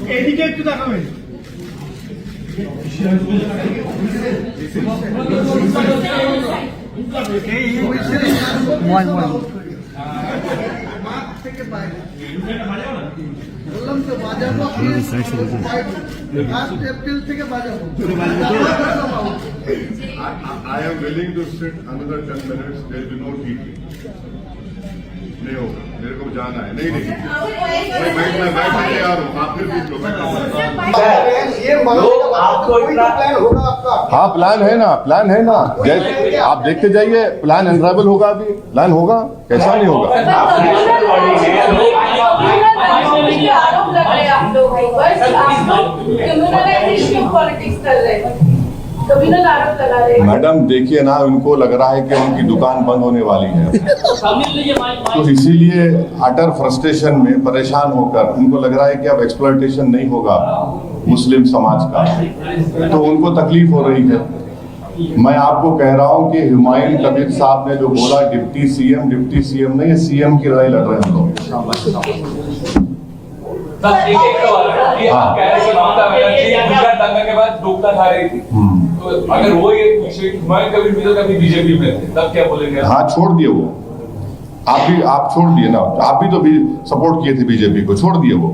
Educate to the government. I am willing to sit another 10 minutes. There will be no TV. नहीं होगा, मेरे को जाना है। नहीं मैं तैयार हूँ, आप फिर पूछ लो। हाँ प्लान है ना, प्लान है ना, जैसे आप देखते जाइए, प्लान अनराइवल होगा, अभी प्लान होगा, कैसा नहीं होगा। आरोप लग रहे हैं आप लोग, पॉलिटिक्स कर रहे हैं, कम्युनल आरोप लगा रहे हैं। मैडम देखिए ना, उनको लग रहा है कि उनकी दुकान बंद होने वाली है, तो इसीलिए अटर फ्रस्ट्रेशन में परेशान होकर उनको लग रहा है कि अब एक्सप्लॉयटेशन नहीं होगा मुस्लिम समाज का, तो उनको तकलीफ हो रही है। मैं आपको कह रहा हूं कि हुमायूं कबीर साहब ने जो बोला, डिप्टी सीएम नहीं, सीएम की लड़ाई लड़ रहे हैं हम लोग। गुजरात दंगा के बाद डोकता खा रही थी, तो अगर वो ये पूछे हुमायूं कबीर भी तो कभी बीजेपी में थे, तब क्या बोलेंगे? हाँ छोड़ दिए वो, आप छोड़ दिए ना, आप भी तो सपोर्ट किए थे बीजेपी को, छोड़ दिए वो।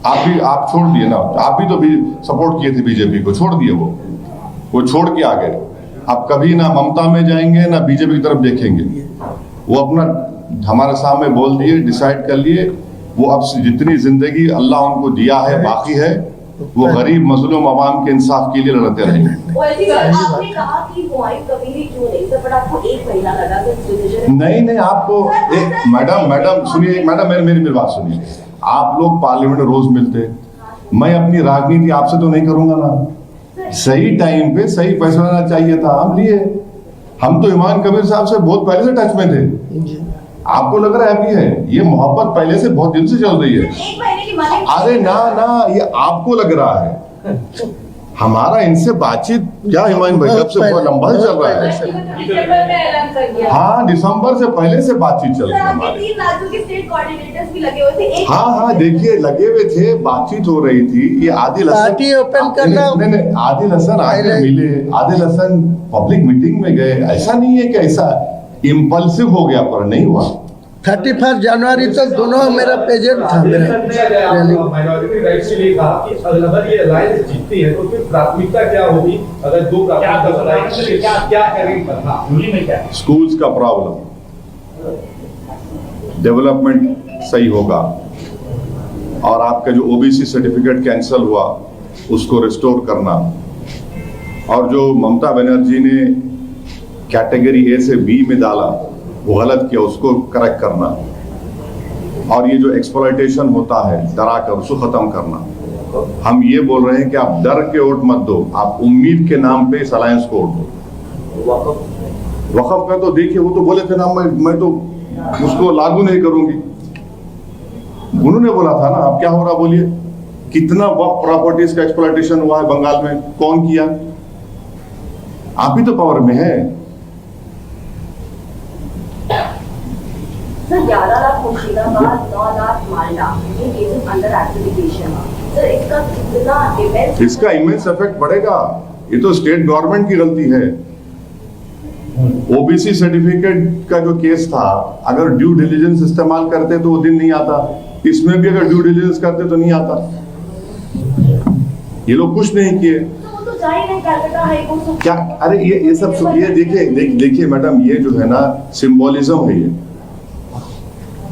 आप छोड़ दिए ना, आप भी तो सपोर्ट किए थे बीजेपी को, छोड़ दिए वो छोड़ के आ गए। अब कभी ना ममता में जाएंगे ना बीजेपी की तरफ देखेंगे, वो अपना हमारे सामने बोल दिए, डिसाइड कर लिए, वो अब जितनी जिंदगी अल्लाह उनको दिया है बाकी है, वो गरीब मजलूम अवाम के इंसाफ के लिए लड़ते रहेंगे। आपने कहा कि हुमायूं कबीर ही क्यों नहीं, पर आपको 1 महीना लगा नहीं आपको मैडम सुनिए, मैडम मेरी बात सुनिए। आप लोग पार्लियामेंट में रोज मिलते, मैं अपनी राजनीति आपसे तो नहीं करूंगा ना, सही टाइम पे सही फैसला लेना चाहिए था, हम लिए। हम तो हुमायूं कबीर साहब से बहुत पहले से टच में थे, आपको लग रहा है अभी है, ये मोहब्बत पहले से बहुत दिन से चल रही है। अरे ना ये आपको लग रहा है, हमारा इनसे बातचीत क्या हुमायूं भाई कब से बहुत लंबा चल रहा है। हाँ दिसंबर से पहले से बातचीत चल रही है हमारी। 3 राज्यों के स्टेट कोऑर्डिनेटर्स भी लगे हुए थे। हाँ देखिए लगे हुए थे, बातचीत हो रही थी। ये आदिल हसन आदिल हसन आगे मिले, आदिल हसन पब्लिक मीटिंग में गए, ऐसा नहीं है कि ऐसा इम्पल्सिव हो गया, पर नहीं हुआ। 31 जनवरी तक दोनों मेरा प्रेजेंट था। माइनॉरिटी राइट्स के लिए कहा कि अगर ये अलायंस जीतती है तो फिर प्राथमिकता क्या होगी, अगर 2 प्राथमिकता क्या करेंगे? स्कूल्स का प्रॉब्लम, डेवलपमेंट सही होगा, और आपका जो ओबीसी सर्टिफिकेट कैंसिल हुआ उसको रिस्टोर करना, और जो ममता बनर्जी ने कैटेगरी ए से बी में डाला वो गलत किया, उसको करेक्ट करना। और ये जो एक्सप्लॉयटेशन होता है डरा कर उसको खत्म करना। हम ये बोल रहे हैं कि आप डर के वोट मत दो, आप उम्मीद के नाम पे इस अलायंस को वोट दो। वक़्फ़ का तो देखिए वो तो बोले थे ना मैं तो उसको लागू नहीं करूंगी, उन्होंने बोला था ना। अब क्या हो रहा बोलिए, कितना वक्फ प्रॉपर्टीज का एक्सप्लॉयटेशन हुआ है बंगाल में, कौन किया? आप ही तो पावर में है। सर 11 लाख मुर्शिदाबाद, 9 लाख मालदा, ये केसेस अंडर एप्लीकेशन। सर इसका कितना इसका इमेंस इफेक्ट पड़ेगा। ये तो स्टेट गवर्नमेंट की गलती है। ओबीसी सर्टिफिकेट का जो केस था, अगर ड्यू डिलिजेंस इस्तेमाल करते तो वो दिन नहीं आता। इसमें भी अगर ड्यू डिलिजेंस करते तो नहीं आता। ये लोग कुछ नहीं किए। तो जाहिर है कलकत्ता हाई कोर्ट से क्या अरे ये सब ये देखिए मैडम, ये जो है ना सिंबोलिज्म है, ये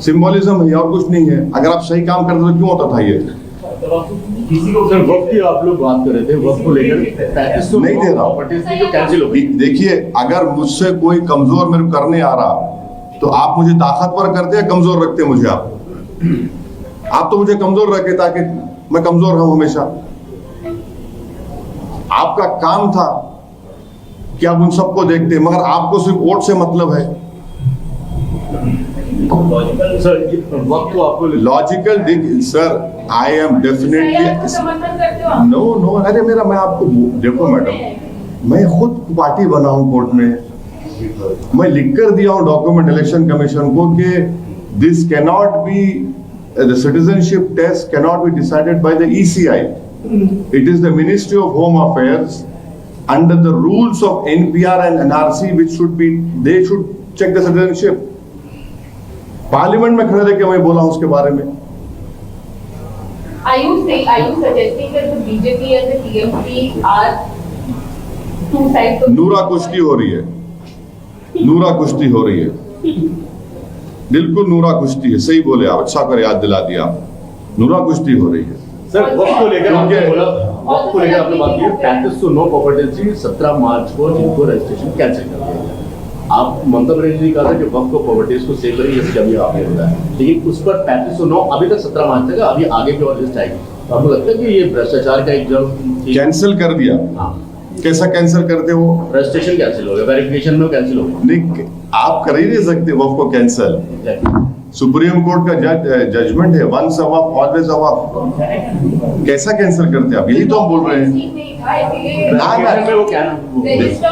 सिंबोलिज्म है और कुछ नहीं है। अगर आप सही काम करते तो क्यों होता था ये? किसी को सर वक्त की आप लोग बात कर रहे थे, वक्त को लेकर 3500 नहीं दे रहा हूं। जो कैंसिल होगी। देखिए अगर मुझसे कोई कमजोर मेरे को करने आ रहा तो आप मुझे ताकतवर करते या कमजोर रखते मुझे? आप तो मुझे कमजोर रखे ताकि मैं कमजोर रहूं हमेशा। आपका काम था कि आप उन सबको देखते, मगर आपको सिर्फ वोट से मतलब है। सर वक्त को आपको logical sir, I am definitely समर्थन करते हो? नो अरे मैं आपको देखो मैडम, मैं खुद पार्टी बना हूं कोर्ट में, मैं लिख कर दिया हूं डॉक्यूमेंट इलेक्शन कमीशन को कि this cannot be the citizenship test cannot be decided by the ECI. It is the Ministry of Home Affairs under the rules of NPR and NRC which they should check the citizenship. Parliament में खड़े रह के मैं बोला हूं उसके बारे में। Are you suggesting that the BJP and the TMC are two sides of नूरा कुश्ती हो रही है, नूरा कुश्ती हो रही है, बिल्कुल नूरा कुश्ती है। सही बोले आप, अच्छा कर याद दिला दिया, नूरा कुश्ती हो रही है। सर वक्त को लेकर आपने बोला, वक्त को लेकर आपने बात की 3509 प्रॉपर्टी 17 मार्च को जिनको रजिस्ट्रेशन कैंसिल कर दिया गया। आप ममता बनर्जी ने कहा था कि वक्त को प्रॉपर्टीज को सेव करेंगे, जैसे अभी आपने बताया, लेकिन उस पर 3509 अभी तक 17 मार्च तक, अभी आगे भी और लिस्ट आएगी। तो आपको लगता है कि ये भ्रष्टाचार का एक जब कैंसिल कर दिया? हाँ। कैसा कैंसिल करते हो? रजिस्ट्रेशन कैंसिल हो गया, वेरिफिकेशन में कैंसिल हो गया। नहीं, आप कर ही नहीं सकते वक्फ को कैंसिल। सुप्रीम कोर्ट का जजमेंट है, once a waqf always a waqf. कैसा कैंसिल करते हैं आप? यही तो हम बोल रहे हैं।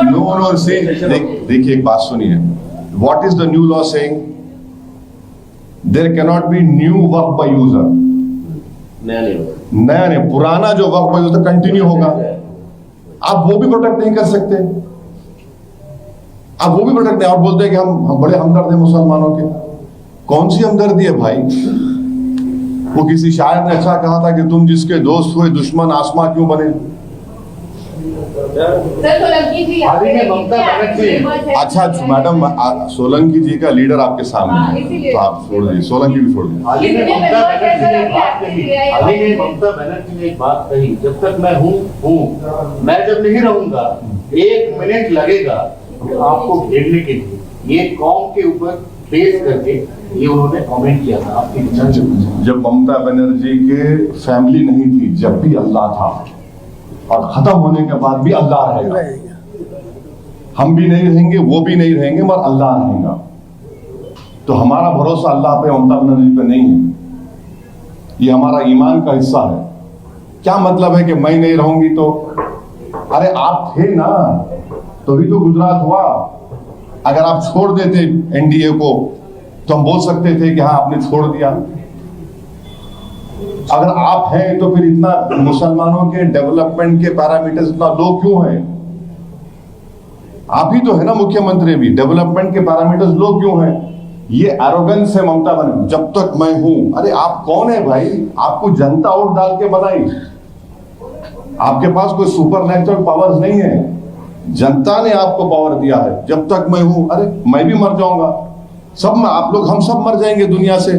नो से देखिए, एक बात सुनिए, what is the new law saying? There can not be new waqf by user. नया नहीं, पुराना जो वक्फ बाय यूजर कंटिन्यू होगा। आप वो भी प्रोटेक्ट नहीं कर सकते, आप वो भी प्रोटेक्ट नहीं, और बोलते हैं कि हम बड़े हमदर्द हैं मुसलमानों के। कौन सी हमदर्दी है भाई? वो किसी शायर ने अच्छा कहा था कि तुम जिसके दोस्त हुए दुश्मन आसमां क्यों बने? अच्छा मैडम, सोलंकी जी का लीडर आपके सामने है, तो आप छोड़ दीजिए, सोलंकी भी छोड़ दीजिए। ममता बनर्जी ने एक बात कही, जब तक मैं हूँ, मैं जब नहीं रहूंगा 1 मिनट लगेगा आपको घेरने के लिए। ये कौम के ऊपर बेस करके ये उन्होंने कमेंट किया था। आपकी जब ममता बनर्जी के फैमिली नहीं थी, जब भी अल्लाह था, और खत्म होने के बाद भी अल्लाह रहेगा। हम भी नहीं रहेंगे, वो भी नहीं रहेंगे, मगर अल्लाह रहेगा। तो हमारा भरोसा अल्लाह पे, ममता बनर्जी पे नहीं है। ये हमारा ईमान का हिस्सा है। क्या मतलब है कि मैं नहीं रहूंगी तो? अरे आप थे ना, तो भी तो गुजरात हुआ। अगर आप छोड़ देते एनडीए को तो हम बोल सकते थे कि हाँ आपने छोड़ दिया। अगर आप हैं तो फिर इतना मुसलमानों के डेवलपमेंट के पैरामीटर्स इतना लो क्यों हैं? आप ही तो है ना मुख्यमंत्री भी, डेवलपमेंट के पैरामीटर्स लो क्यों हैं? ये एरोगेंस है ममता बनर्जी, जब तक मैं हूं। अरे आप कौन है भाई? आपको जनता वोट डाल के बनाई, आपके पास कोई सुपर नेचुरल पावर्स नहीं है, जनता ने आपको पावर दिया है। जब तक मैं हूं, अरे मैं भी मर जाऊंगा, सब में आप लोग, हम सब मर जाएंगे दुनिया से।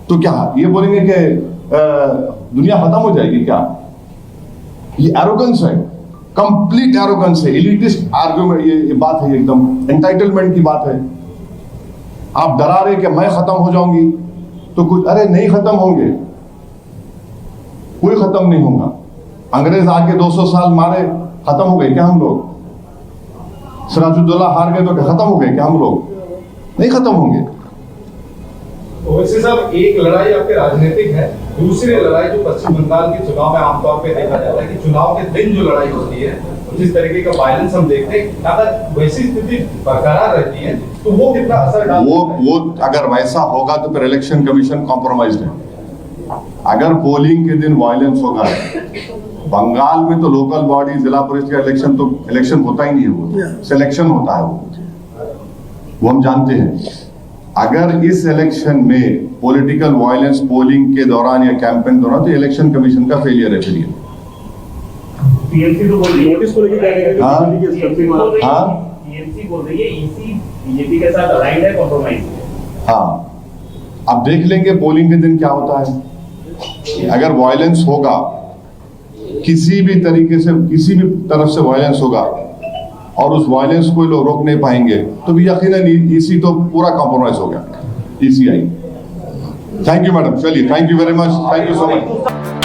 तो क्या ये बोलेंगे कि दुनिया खत्म हो जाएगी क्या? ये एरोगेंस है। कंप्लीट एरोगेंस है, एलिटिस्ट आर्गुमेंट, ये बात है, एकदम एंटाइटलमेंट की बात है। आप डरा रहे कि मैं खत्म हो जाऊंगी तो कुछ, अरे नहीं खत्म होंगे, कोई खत्म नहीं होगा। अंग्रेज आके 200 साल मारे, खत्म हो गए क्या हम लोग? सिराजुद्दौला हार गए तो क्या खत्म हो गए क्या हम लोग? नहीं खत्म होंगे। ओवैसी साहब, एक लड़ाई आपके राजनीतिक है, दूसरी लड़ाई जो पश्चिम बंगाल के चुनाव में आमतौर पे देखा जाता है कि चुनाव के दिन जो लड़ाई होती है, जिस तरीके का वायलेंस हम देखते हैं, अगर वैसी स्थिति बरकरार रहती है तो वो कितना असर डालता है? वो अगर वैसा होगा तो फिर इलेक्शन कमीशन कॉम्प्रोमाइज्ड है। अगर पोलिंग के दिन वायलेंस होगा, बंगाल में तो लोकल बॉडी, जिला परिषद का इलेक्शन तो इलेक्शन होता ही नहीं है, वो सिलेक्शन होता है, वो हम जानते हैं। अगर इस इलेक्शन में पॉलिटिकल वायलेंस पोलिंग के दौरान या कैंपेन दौरान, तो इलेक्शन कमीशन का फेलियर है फिर ये। टीएमसी तो बोल रही है नोटिस को लेकर क्या कहेंगे? हाँ, टीएमसी बोल रही है ईसी बीजेपी के साथ अलाइंड है, कॉम्प्रोमाइज है। हाँ, अब देख लेंगे पोलिंग के दिन क्या होता है। अगर वायलेंस होगा, किसी भी तरीके से, किसी भी तरफ से वायलेंस होगा और उस वायलेंस को लोग रोक नहीं पाएंगे तो भी यकीनन ईसी तो पूरा कॉम्प्रोमाइज हो गया, ईसीआई। थैंक यू मैडम, चलिए, thank you very much, thank you so much.